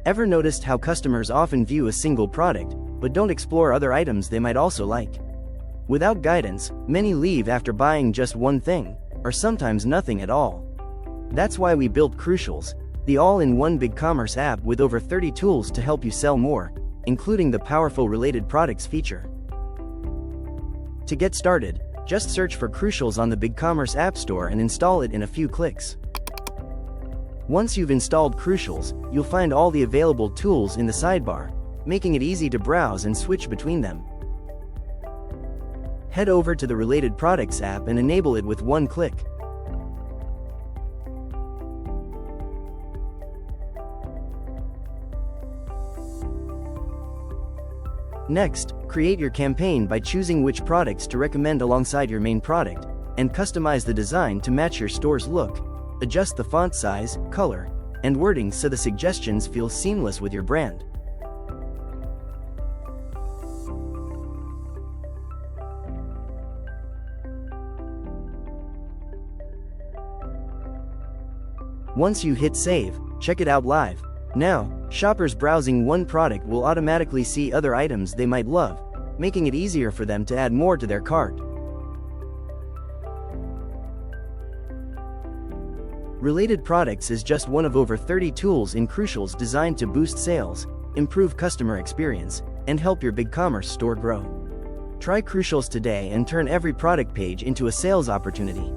Ever noticed how customers often view a single product, but don't explore other items they might also like? Without guidance, many leave after buying just one thing, or sometimes nothing at all. That's why we built Crucials, the all-in-one BigCommerce app with over 30 tools to help you sell more, including the powerful related products feature. To get started, just search for Crucials on the BigCommerce App Store and install it in a few clicks. Once you've installed Crucials, you'll find all the available tools in the sidebar, making it easy to browse and switch between them. Head over to the Related Products app and enable it with one click. Next, create your campaign by choosing which products to recommend alongside your main product, and customize the design to match your store's look. Adjust the font size, color, and wording so the suggestions feel seamless with your brand. Once you hit save, check it out live. Now, shoppers browsing one product will automatically see other items they might love, making it easier for them to add more to their cart. Related Products is just one of over 30 tools in Crucials designed to boost sales, improve customer experience, and help your BigCommerce store grow. Try Crucials today and turn every product page into a sales opportunity.